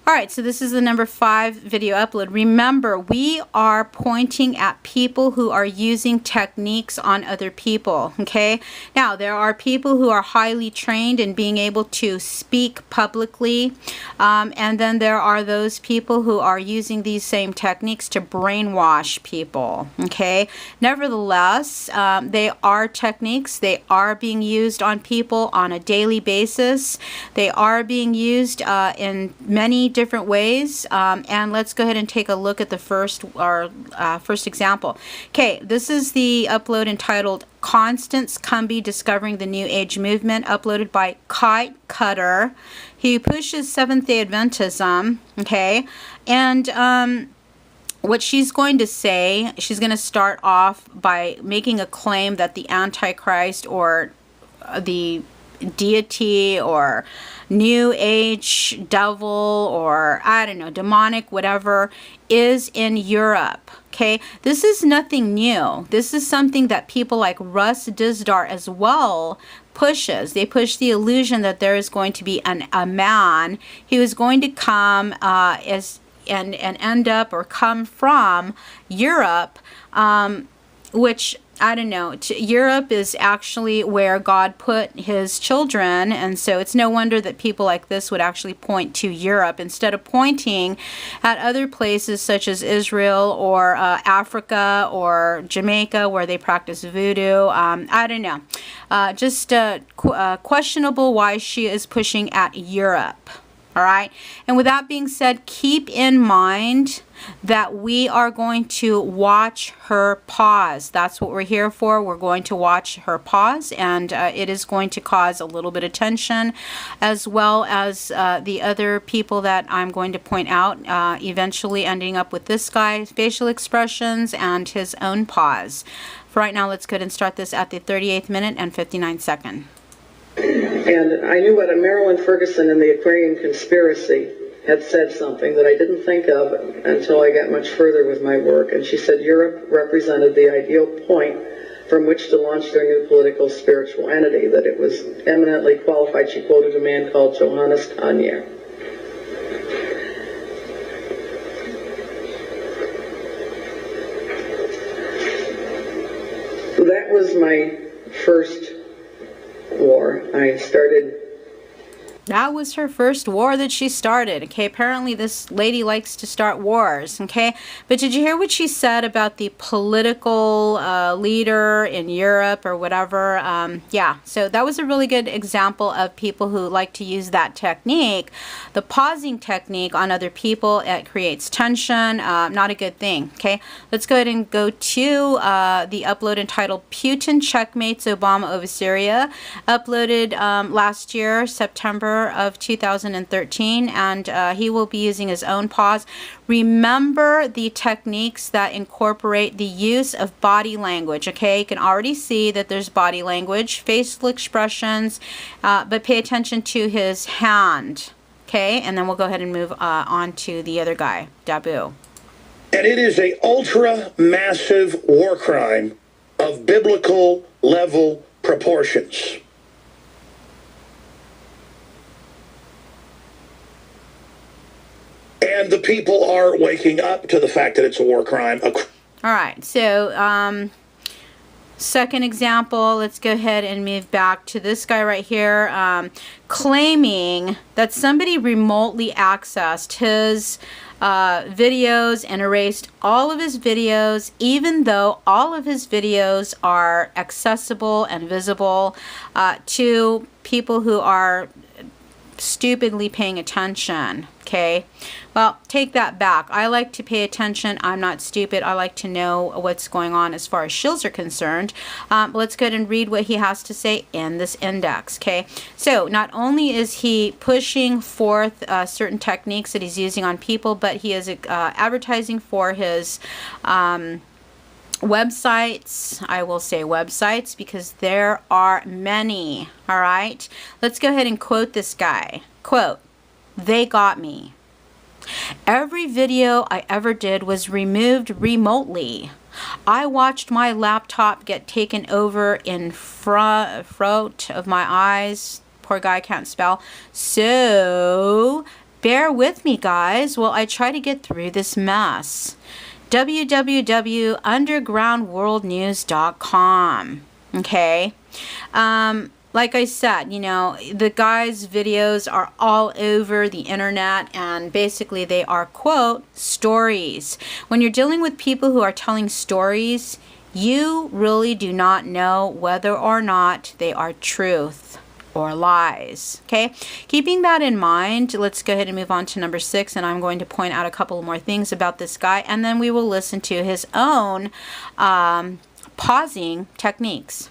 Alright, so this is the number 5 video upload. Remember, we are pointing at people who are using techniques on other people, okay? Now, there are people who are highly trained in being able to speak publicly, and then there are those people who are using these same techniques to brainwash people, okay? Nevertheless, they are techniques. They are being used on people on a daily basis. They are being used in many different ways, and let's go ahead and take a look at the first example. Okay, this is the upload entitled Constance Cumby Discovering the New Age Movement, uploaded by Kite Cutter. He pushes Seventh-day Adventism, okay, and what she's going to say, she's going to start off by making a claim that the Antichrist or the deity or new age devil or I don't know, demonic whatever is in Europe. Okay, this is nothing new. This is something that people like Russ Dizdar as well pushes. They push the illusion that there is going to be a man who is going to come and end up or come from Europe, which I don't know. Europe is actually where God put his children, and so it's no wonder that people like this would actually point to Europe instead of pointing at other places such as Israel or Africa or Jamaica where they practice voodoo. I don't know. Just questionable why she is pushing at Europe. All right. And with that being said, keep in mind that we are going to watch her pause. That's what we're here for. We're going to watch her pause, and it is going to cause a little bit of tension, as well as the other people that I'm going to point out, eventually ending up with this guy's facial expressions and his own pause. For right now, let's go ahead and start this at the 38th minute and 59 second. And I knew what a Marilyn Ferguson in the Aquarian Conspiracy had said something that I didn't think of until I got much further with my work. And she said Europe represented the ideal point from which to launch their new political spiritual entity, that it was eminently qualified. She quoted a man called Johannes Kanye. That was my first war. That was her first war that she started. Okay, apparently this lady likes to start wars. Okay, but did you hear what she said about the political leader in Europe or whatever? Yeah, so that was a really good example of people who like to use that technique, the pausing technique on other people. It creates tension. Not a good thing. Okay, let's go ahead and go to the upload entitled Putin Checkmates Obama Over Syria, uploaded last year, September of 2013, and he will be using his own pause. Remember the techniques that incorporate the use of body language. Okay, you can already see that there's body language, facial expressions, but pay attention to his hand. Okay, and then we'll go ahead and move on to the other guy, DAHBOO. And it is a ultra massive war crime of biblical level proportions. And the people are waking up to the fact that it's a war crime. All right, so second example, let's go ahead and move back to this guy right here, claiming that somebody remotely accessed his videos and erased all of his videos, even though all of his videos are accessible and visible to people who are stupidly paying attention. Okay, well, take that back. I like to pay attention. I'm not stupid. I like to know what's going on as far as shills are concerned. Let's go ahead and read what he has to say in this index. Okay, so not only is he pushing forth certain techniques that he's using on people, but he is advertising for his websites. I will say websites because there are many. All right, let's go ahead and quote this guy. Quote, "They got me. Every video I ever did was removed remotely. I watched my laptop get taken over in front of my eyes." Poor guy can't spell. "So bear with me, guys, while I try to get through this mess. www.undergroundworldnews.com. Okay. Like I said, you know, the guy's videos are all over the internet, and basically they are, quote, stories. When you're dealing with people who are telling stories, you really do not know whether or not they are truth or lies. Okay, keeping that in mind, let's go ahead and move on to number 6, and I'm going to point out a couple more things about this guy, and then we will listen to his own pausing techniques.